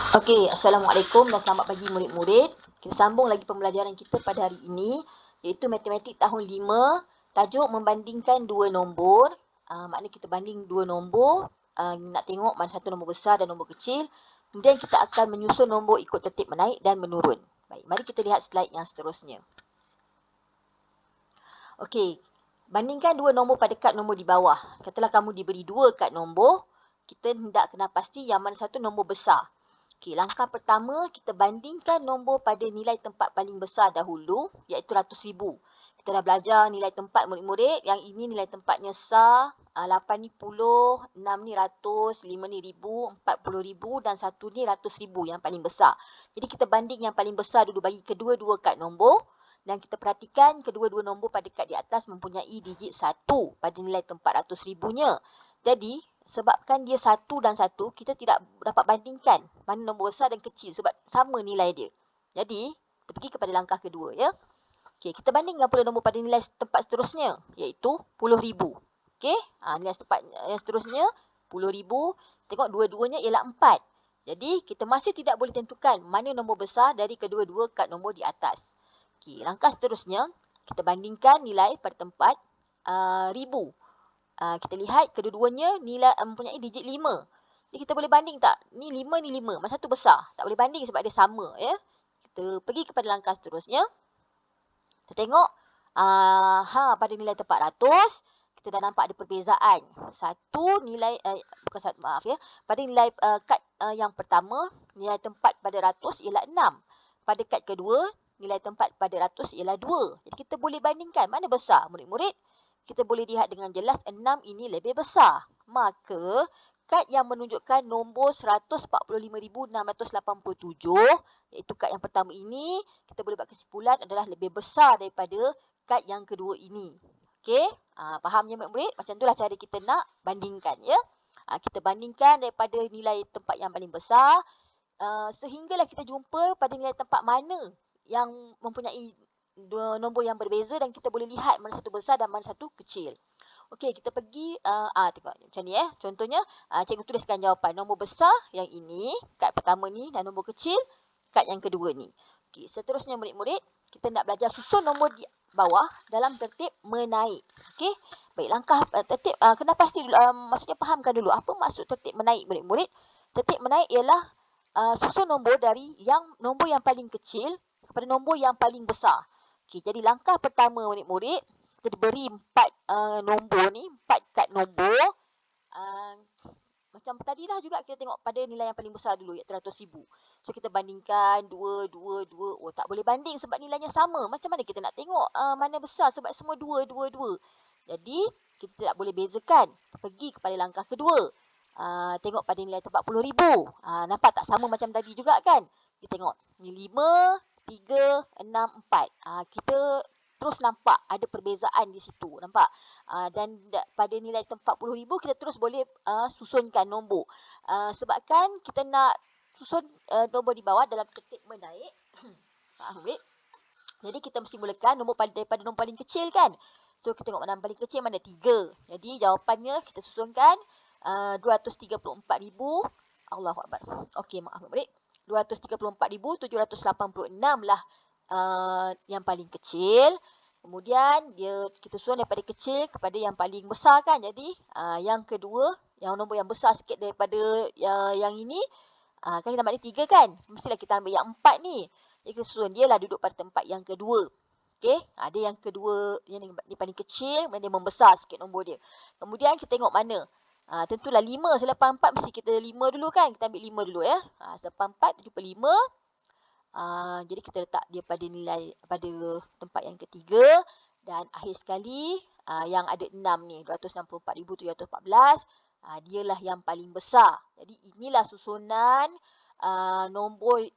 Okey, Assalamualaikum dan selamat pagi murid-murid. Kita sambung lagi pembelajaran kita pada hari ini, iaitu Matematik tahun 5, tajuk membandingkan dua nombor. Maknanya kita banding dua nombor, nak tengok mana satu nombor besar dan nombor kecil. Kemudian kita akan menyusun nombor ikut tertib menaik dan menurun. Baik, mari kita lihat slide yang seterusnya. Okey, bandingkan dua nombor pada kad nombor di bawah. Katalah kamu diberi dua kad nombor, kita hendak kena pasti yang mana satu nombor besar. Okey, langkah pertama kita bandingkan nombor pada nilai tempat paling besar dahulu, iaitu ratus ribu. Kita dah belajar nilai tempat murid-murid. Yang ini nilai tempatnya sah, 8 ni puluh, 6 ni ratus, 5 ni ribu, 40 ribu dan 1 ni ratus ribu yang paling besar. Jadi kita banding yang paling besar dulu bagi kedua-dua kad nombor. Dan kita perhatikan kedua-dua nombor pada kad di atas mempunyai digit 1 pada nilai tempat ratus ribunya. Jadi, sebabkan dia 1 dan 1, kita tidak dapat bandingkan mana nombor besar dan kecil sebab sama nilai dia. Jadi, kita pergi kepada langkah kedua ya. Okey, kita bandingkan pula nombor pada nilai tempat seterusnya, iaitu 10,000. Okey, nilai tempat yang seterusnya 10,000. Tengok dua-duanya ialah 4. Jadi, kita masih tidak boleh tentukan mana nombor besar dari kedua-dua kad nombor di atas. Okey, langkah seterusnya, kita bandingkan nilai pada tempat ribu. Kita lihat kedua-duanya nilai mempunyai digit 5. Jadi kita boleh banding tak? Ni 5 ni 5. Mana satu besar? Tak boleh banding sebab dia sama ya. Kita pergi kepada langkah seterusnya. Kita tengok pada nilai tempat ratus, kita dah nampak ada perbezaan. Satu nilai bukan satu, maaf ya. Pada nilai kad yang pertama, nilai tempat pada ratus ialah 6. Pada kad kedua, nilai tempat pada ratus ialah 2. Jadi kita boleh bandingkan mana besar murid-murid. Kita boleh lihat dengan jelas 6 ini lebih besar. Maka, kad yang menunjukkan nombor 145,687, iaitu kad yang pertama ini, kita boleh buat kesimpulan adalah lebih besar daripada kad yang kedua ini. Okey, fahamnya murid-murid? Macam itulah cara kita nak bandingkan ya. Kita bandingkan daripada nilai tempat yang paling besar, sehinggalah kita jumpa pada nilai tempat mana yang mempunyai dua nombor yang berbeza dan kita boleh lihat mana satu besar dan mana satu kecil. Okey, kita pergi tengok macam ni Contohnya, cikgu tuliskan jawapan. Nombor besar yang ini, kad pertama ni, dan nombor kecil kad yang kedua ni. Okey, seterusnya murid-murid, kita nak belajar susun nombor di bawah dalam tertib menaik. Okey. Baik, langkah tertib kena pasti dulu, maksudnya fahamkan dulu apa maksud tertib menaik murid-murid. Tertib menaik ialah susun nombor dari nombor yang paling kecil kepada nombor yang paling besar. Okey, jadi langkah pertama murid-murid, kita diberi 4 nombor ni, 4 kad nombor. Macam tadi lah juga kita tengok pada nilai yang paling besar dulu, iaitu 100,000. So kita bandingkan 2, 2, 2. Oh, tak boleh banding sebab nilainya sama. Macam mana kita nak tengok mana besar sebab semua 2, 2, 2. Jadi kita tidak boleh bezakan. Pergi kepada langkah kedua. Tengok pada nilai tempat 10,000. Nampak tak sama macam tadi juga kan? Kita tengok. Ni 5, 3, 6, 4. Kita terus nampak ada perbezaan di situ. Nampak? Dan pada nilai tempat 10,000 kita terus boleh susunkan nombor. Sebabkan kita nak susun nombor di bawah dalam tertib menaik. Faham, Rik? Jadi kita mesti mulakan daripada nombor paling kecil kan? So kita tengok mana paling kecil, mana 3. Jadi jawapannya kita susunkan 234,000. Allahuakbar. Okey, maaf Rik. 234,786 lah yang paling kecil. Kemudian kita susun daripada kecil kepada yang paling besar kan. Jadi yang kedua, yang nombor yang besar sikit daripada yang ini, kan kita ambil 3 kan. Mestilah kita ambil yang 4 ni. Jadi kita susun dia lah duduk pada tempat yang kedua. Okey, dia yang kedua, yang ni paling kecil, dia membesar sikit nombor dia. Kemudian kita tengok mana. Tentulah 5 selepas 4 mesti kita 5 dulu kan. Kita ambil 5 dulu ya. Selepas 4 kita jumpa 5. Jadi kita letak dia pada nilai pada tempat yang ketiga dan akhir sekali yang ada 6 ni 264,714, dialah yang paling besar. Jadi inilah susunan nombor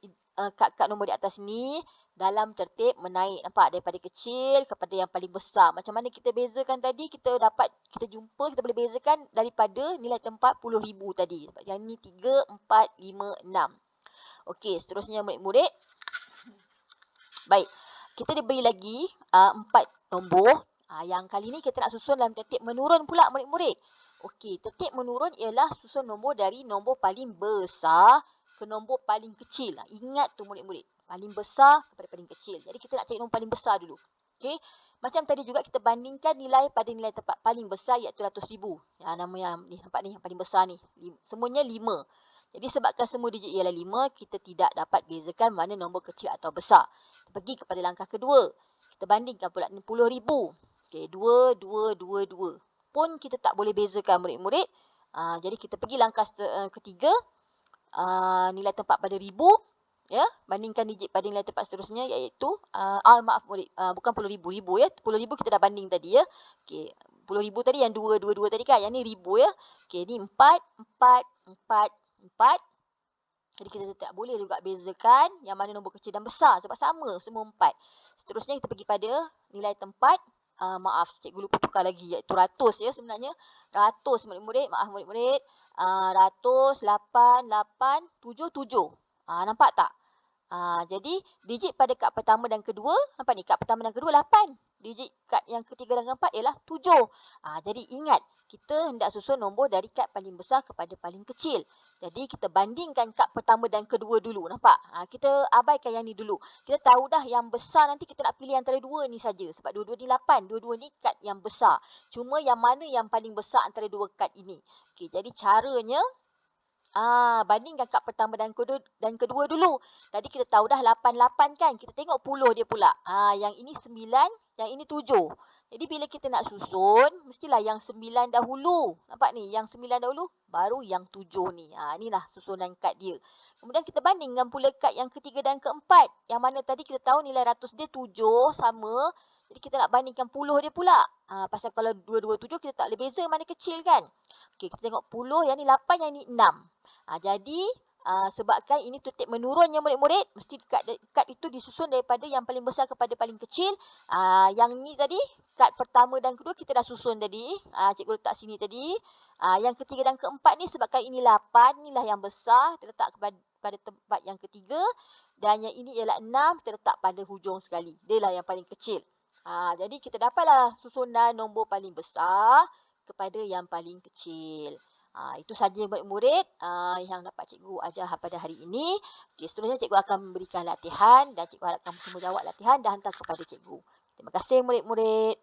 kad-kad nombor di atas ni dalam tertib menaik. Nampak daripada kecil kepada yang paling besar. Macam mana kita bezakan tadi, kita boleh bezakan daripada nilai tempat 10,000 tadi. Yang ni 3, 4, 5, 6. Okey, seterusnya murid-murid. Baik, kita diberi lagi 4 nombor. Yang kali ni kita nak susun dalam tertib menurun pula murid-murid. Okey, tertib menurun ialah susun nombor dari nombor paling besar ke nombor paling kecil. Ingat tu murid-murid. Paling besar kepada paling kecil. Jadi kita nak cari nombor paling besar dulu. Okey. Macam tadi juga kita bandingkan nilai pada nilai tempat paling besar iaitu RM100,000. Nama yang ni nampak ni yang paling besar ni. Semuanya 5. Jadi sebabkan semua digit ialah 5, kita tidak dapat bezakan mana nombor kecil atau besar. Kita pergi kepada langkah kedua. Kita bandingkan pula RM60,000. Okey, 2, 2, 2, 2. Pun kita tak boleh bezakan murid-murid. Jadi kita pergi langkah ketiga. Nilai tempat pada ribu. Ya, bandingkan digit pada nilai tempat seterusnya iaitu maaf murid, bukan puluh ribu ya. 10,000 kita dah banding tadi ya. Okey, 10,000 tadi yang 2 2 2 tadi kan. Yang ni ribu ya. Okey, ni 4 4 4 4. Jadi kita tak boleh juga bezakan yang mana nombor kecil dan besar sebab sama semua 4. Seterusnya kita pergi pada nilai tempat. Maaf, cikgu lupa tukar lagi iaitu ratus ya sebenarnya. Ratus murid-murid, maaf murid-murid. Ratus, 8, 8, 7, 7. Nampak tak? Jadi digit pada kad pertama dan kedua, nampak ni kad pertama dan kedua 8. Digit kad yang ketiga dan keempat ialah 7. Jadi ingat, kita hendak susun nombor dari kad paling besar kepada paling kecil. Jadi kita bandingkan kad pertama dan kedua dulu, nampak? Kita abaikan yang ni dulu. Kita tahu dah yang besar nanti kita nak pilih antara dua ni saja sebab dua-dua ni 8, dua-dua ni kad yang besar. Cuma yang mana yang paling besar antara dua kad ini? Okey, jadi caranya bandingkan kad pertama dan kedua dulu. Tadi kita tahu dah 8 8 kan. Kita tengok puluh dia pula. Yang ini 9, yang ini 7. Jadi bila kita nak susun, mestilah yang 9 dahulu. Nampak ni, yang 9 dahulu baru yang 7 ni. Inilah susunan kad dia. Kemudian kita bandingkan pula kad yang ketiga dan keempat. Yang mana tadi kita tahu nilai ratus dia 7 sama. Jadi kita nak bandingkan puluh dia pula. Pasal kalau 2 2 7 kita tak boleh beza mana kecil kan. Okey, kita tengok puluh, yang ni 8, yang ni 6. Jadi sebabkan ini tertib menurunnya murid-murid, mesti kad itu disusun daripada yang paling besar kepada paling kecil. Yang ni tadi, kad pertama dan kedua kita dah susun tadi. Cikgu letak sini tadi. Yang ketiga dan keempat ni sebabkan ini 8, inilah yang besar, kita letak pada tempat yang ketiga. Dan yang ini ialah 6, kita letak pada hujung sekali. Dia lah yang paling kecil. Jadi kita dapatlah susunan nombor paling besar kepada yang paling kecil. Itu saja murid-murid yang dapat cikgu ajar pada hari ini. Okay, seterusnya cikgu akan memberikan latihan dan cikgu harapkan semua jawab latihan dan hantar kepada cikgu. Terima kasih murid-murid.